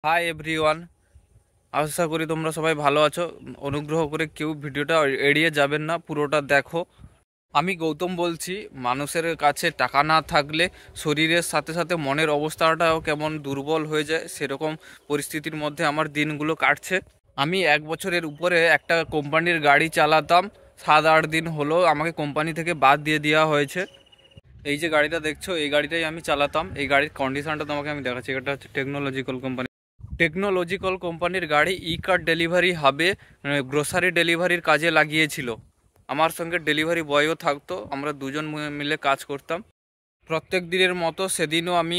Hi everyone, আশা করি তোমরা সবাই ভালো আছো। অনুগ্রহ করে কেউ ভিডিওটা এড়িয়ে যাবেন না, পুরোটা দেখো। আমি গৌতম বলছি। মানুষের কাছে টাকা না থাকলে শরীরের সাথে সাথে মনের অবস্থাটাও কেমন দুর্বল হয়ে যায়, সেরকম পরিস্থিতির মধ্যে আমার দিনগুলো কাটছে। আমি 1 বছরের উপরে একটা কোম্পানির গাড়ি চালাতাম। 7-8 দিন হলো আমাকে কোম্পানি থেকে বাদ দিয়ে দেওয়া হয়েছে। এই যে গাড়িটা দেখছো, এই গাড়িটাই আমি চালাতাম। এই গাড়ির কন্ডিশনটা তোমাকে আমি দেখাচ্ছি। এটা হচ্ছে টেকনোলজিক্যাল কোম্পানির গাড়ি। ই কার্ড ডেলিভারি হাবে গ্রোসারি ডেলিভারির কাজে লাগিয়েছিল। আমার সঙ্গে ডেলিভারি বয়ও থাকতো, আমরা দুজন মিলে কাজ করতাম। প্রত্যেক দিনের মতো সেদিনও আমি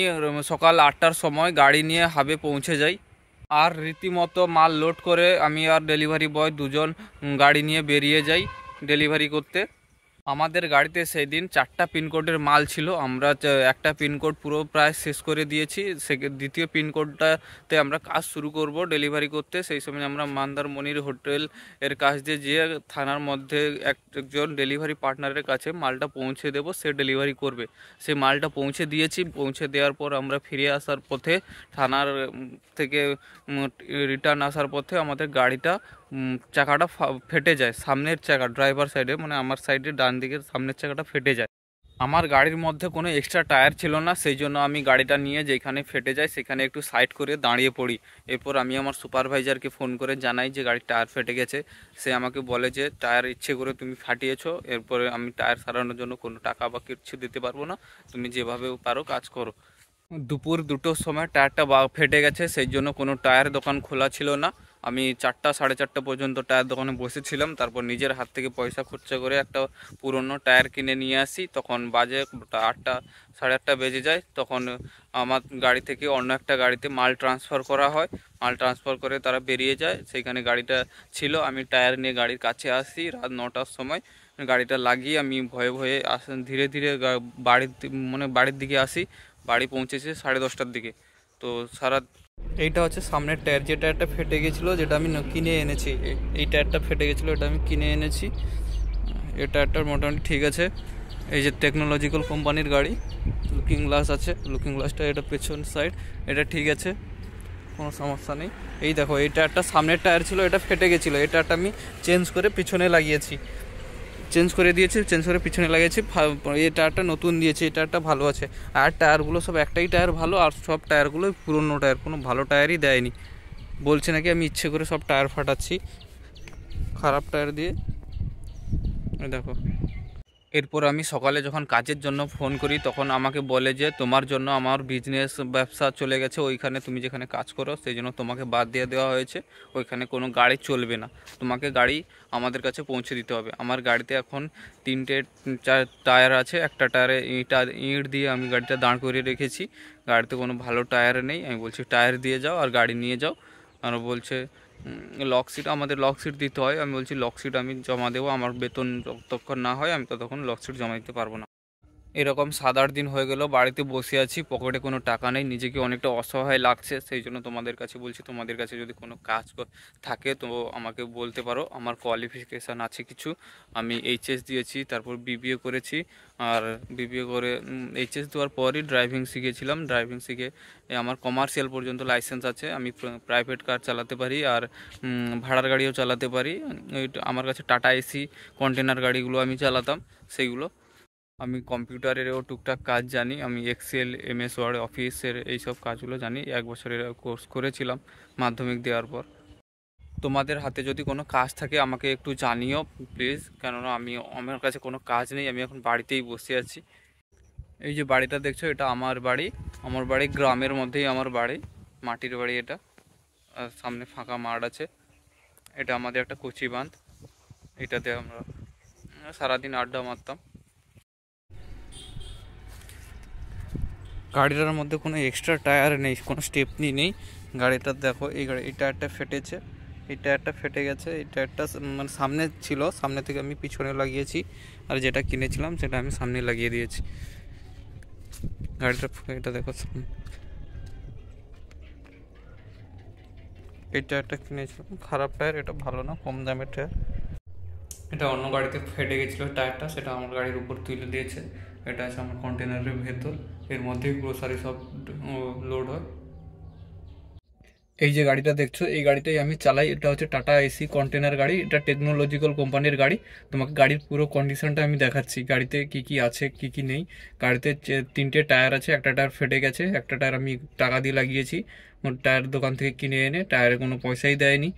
সকাল 8টার সময় গাড়ি নিয়ে হাবে পৌঁছে যাই। আর রীতিমতো মাল লোড করে আমি আর ডেলিভারি বয় দুজন গাড়ি নিয়ে বেরিয়ে যাই ডেলিভারি করতে। আমাদের গাড়িতে সেই দিন 4টা পিনকোডের মাল ছিল। আমরা একটা পিনকোড পুরো প্রায় শেষ করে দিয়েছি। দ্বিতীয় পিনকোডটাতে আমরা কাজ শুরু করব ডেলিভারি করতে। সেই সময় আমরা মন্দারমণির হোটেল এর কাছ দিয়ে যেয়ে থানার মধ্যে একজন ডেলিভারি পার্টনারের কাছে মালটা পৌঁছে দেব, সে ডেলিভারি করবে। সেই মালটা পৌঁছে দিয়েছি। পৌঁছে দেওয়ার পর আমরা ফিরে আসার পথে থানার থেকে রিটার্ন আসার পথে আমাদের গাড়িটা চাকাটা ফেটে যায়। সামনের চাকা, ড্রাইভার সাইডে মানে আমার সাইডে ডান দিকের সামনের চাকাটা ফেটে যায়। আমার গাড়ির মধ্যে কোনো এক্সট্রা টায়ার ছিল না, সেই জন্য আমি গাড়িটা নিয়ে যেখানে ফেটে যায় সেখানে একটু সাইড করে দাঁড়িয়ে পড়ি। এরপর আমি আমার সুপারভাইজারকে ফোন করে জানাই যে গাড়ির টায়ার ফেটে গেছে। সে আমাকে বলে যে টায়ার ইচ্ছে করে তুমি ফাটিয়েছো, এরপরে আমি টায়ার সারানোর জন্য কোনো টাকা বা কিছু দিতে পারবো না, তুমি যেভাবে পারো কাজ করো। দুপুর 2টোর সময় টায়ারটা ফেটে গেছে, সেই জন্য কোনো টায়ার দোকান খোলা ছিল না। আমি 4টা, 4:30 পর্যন্ত টায়ার দোকানে বসেছিলাম। তারপর নিজের হাত থেকে পয়সা খরচা করে একটা পুরনো টায়ার কিনে নিয়ে আসি। তখন বাজে 8টা, 8:30 বেজে যায়। তখন আমার গাড়ি থেকে অন্য একটা গাড়িতে মাল ট্রান্সফার করা হয়। মাল ট্রান্সফার করে তারা বেরিয়ে যায়। সেইখানে গাড়িটা ছিল। আমি টায়ার নিয়ে গাড়ির কাছে আসি রাত 9টার সময়। গাড়িটা লাগিয়ে আমি ভয়ে ভয়ে ধীরে ধীরে বাড়ির দিকে আসি। বাড়ি পৌঁছেছে 10:30টার দিকে। তো সারা এইটা হচ্ছে সামনের টায়ার, যে টায়ারটা ফেটে গেছিলো, যেটা আমি কিনে এনেছি। এই টায়ারটা ফেটে গেছিলো, এটা আমি কিনে এনেছি। এই টায়ারটা মোটামুটি ঠিক আছে। এই যে টেকনোলজিক্যাল কোম্পানির গাড়ি, লুকিং গ্লাস আছে। লুকিং গ্লাসটা এটা পেছন সাইড, এটা ঠিক আছে, কোনো সমস্যা নেই। এই দেখো, এই টায়ারটা সামনের টায়ার ছিল, এটা ফেটে গেছিলো। এই টায়ারটা আমি চেঞ্জ করে পিছনে লাগিয়েছি, চেঞ্জ করে দিয়েছি, চেঞ্জ করে পিছনে লাগিয়েছি। এই টায়ারটা নতুন দিয়েছি, এই টায়ারটা ভালো আছে। আর টায়ারগুলো সব একটাই টায়ার ভালো, আর সব টায়ারগুলো পুরনো টায়ার, কোনো ভালো টায়ারই দেয়নি। বলছে নাকি আমি ইচ্ছে করে সব টায়ার ফাটাচ্ছি খারাপ টায়ার দিয়ে। দেখো, এরপর আমি সকালে যখন কাজের জন্য ফোন করি, তখন আমাকে বলে যে তোমার জন্য আমার বিজনেস ব্যবসা চলে গেছে, ওইখানে তুমি যেখানে কাজ করো সেই জন্য তোমাকে বাদ দিয়ে দেওয়া হয়েছে। ওইখানে কোনো গাড়ি চলবে না, তোমাকে গাড়ি আমাদের কাছে পৌঁছে দিতে হবে। আমার গাড়িতে এখন 3টে টায়ার আছে। একটা টায়ারে ইঁট দিয়ে আমি গাড়িটা দাঁড় করিয়ে রেখেছি। গাড়িতে কোনো ভালো টায়ার নেই। আমি বলছি টায়ার দিয়ে যাও আর গাড়ি নিয়ে যাও। আর বলছে লক সিট, আমাদের লক সিট দিতে হয়। আমি বলছি লক সিট আমি জমা দেবো, আমার বেতন যতক্ষণ না হয় আমি ততক্ষণ লক সিট জমা দিতে পারবো না। এরকম 7-8 দিন হয়ে গেল বাড়িতে বসে আছি, পকেটে কোনো টাকা নেই, নিজেকে অনেকটা অসহায় লাগছে। সেই জন্য তোমাদের কাছে বলছি, তোমাদের কাছে যদি কোনো কাজ থাকে তো আমাকে বলতে পারো। আমার কোয়ালিফিকেশান আছে কিছু। আমি এইচএস দিয়েছি, তারপর বিবিএ করেছি। আর বিবিএ করে এইচএস দেওয়ার পরই ড্রাইভিং শিখেছিলাম। ড্রাইভিং শিখে আমার কমার্শিয়াল পর্যন্ত লাইসেন্স আছে। আমি প্রাইভেট কার চালাতে পারি আর ভাড়ার গাড়িও চালাতে পারি। আমার কাছে টাটা এসি কন্টেনার গাড়িগুলো আমি চালাতাম, সেইগুলো। আমি কম্পিউটারেরও টুকটাক কাজ জানি। আমি এক্সেল, এমএস ওয়ার্ড, অফিসের এইসব কাজগুলো জানি। 1 বছরের কোর্স করেছিলাম মাধ্যমিক দেওয়ার পর। তোমাদের হাতে যদি কোনো কাজ থাকে আমাকে একটু জানিও প্লিজ, কেননা আমার কাছে কোনো কাজ নেই, আমি এখন বাড়িতেই বসে আছি। এই যে বাড়িটা দেখছো, এটা আমার বাড়ি। আমার বাড়ি গ্রামের মধ্যেই, আমার বাড়ি মাটির বাড়ি এটা। আর সামনে ফাঁকা মাঠ আছে। এটা আমাদের একটা কচি বাঁধ, এটাতে আমরা সারাদিন আড্ডা মারতাম। গাড়িটার মধ্যে কোনো এক্সট্রা টায়ার নেই, কোনো স্টেপনি নেই। গাড়িটা দেখো, এই টায়ারটা ফেটেছে, এই টায়ারটা ফেটে গেছে। এই টায়ারটা মানে সামনে ছিল, সামনে থেকে আমি পিছনে লাগিয়েছি। আর যেটা কিনেছিলাম সেটা আমি সামনে লাগিয়ে দিয়েছি। গাড়িটা, এটা দেখো, এই টায়ারটা কিনেছিলাম, খারাপ টায়ার, এটা ভালো না, কম দামের টায়ার। এটা অন্য গাড়িতে ফেটে গেছিলো টায়ারটা, সেটা আমার গাড়ির উপর তুলে দিয়েছে। এটা আছে আমার কন্টেনারের ভেতর, এর মধ্যেই গ্রোসারি সব লোড হয়। এই যে গাড়িটা দেখছো, এই গাড়িটাই আমি চালাই। এটা হচ্ছে টাটা এসি কন্টেনার গাড়ি, এটা টেকনোলজিক্যাল কোম্পানির গাড়ি। তোমাকে গাড়ির পুরো কন্ডিশনটা আমি দেখাচ্ছি, গাড়িতে কি কি আছে কি কি নেই। গাড়িতে তিনটে টায়ার আছে, একটা টায়ার ফেটে গেছে, একটা টায়ার আমি টাকা দিয়ে লাগিয়েছি, টায়ার দোকান থেকে কিনে এনে, টায়ারে কোনো পয়সাই দেয়নি।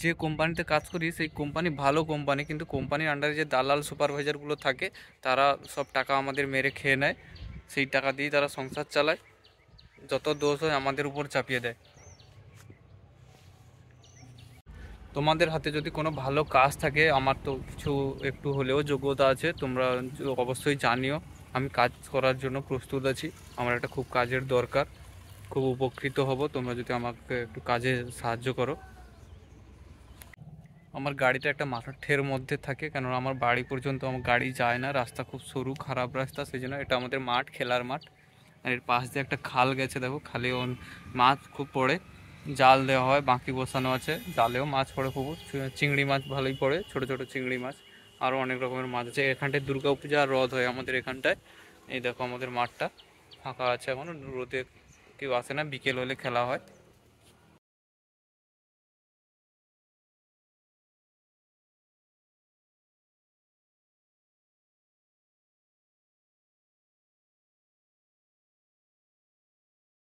যে কোম্পানিতে কাজ করি সেই কোম্পানি ভালো কোম্পানি, কিন্তু কোম্পানির আন্ডারে যে দালাল সুপারভাইজারগুলো থাকে তারা সব টাকা আমাদের মেরে খেয়ে নেয়, সেই টাকা দিয়েই তারা সংসার চালায়, যত দোষ হয় আমাদের উপর চাপিয়ে দেয়। তোমাদের হাতে যদি কোনো ভালো কাজ থাকে, আমার তো কিছু একটু হলেও যোগ্যতা আছে, তোমরা অবশ্যই জানিও, আমি কাজ করার জন্য প্রস্তুত আছি। আমার একটা খুব কাজের দরকার, খুব উপকৃত হব তোমরা যদি আমাকে একটু কাজে সাহায্য করো। আমার গাড়িটা একটা মাঠের মধ্যে থাকে, কেননা আমার বাড়ি পর্যন্ত আমার গাড়ি যায় না, রাস্তা খুব সরু খারাপ রাস্তা, সেই জন্য এটা আমাদের মাঠ, খেলার মাঠ। আর এর পাশ দিয়ে একটা খাল গেছে, দেখো খালে মাছ খুব পড়ে, জাল দেওয়া হয়, বাঁকি বসানো আছে, জালেও মাছ পড়ে খুব, চিংড়ি মাছ ভালোই পড়ে, ছোট ছোট চিংড়ি মাছ, আরও অনেক রকমের মাছ আছে। এখানটায় দুর্গা পূজা আর রথ হয় আমাদের এখানটায়। এই দেখো আমাদের মাঠটা ফাঁকা আছে এখন, রোদে কেউ আসে না, বিকেল হলে খেলা হয়।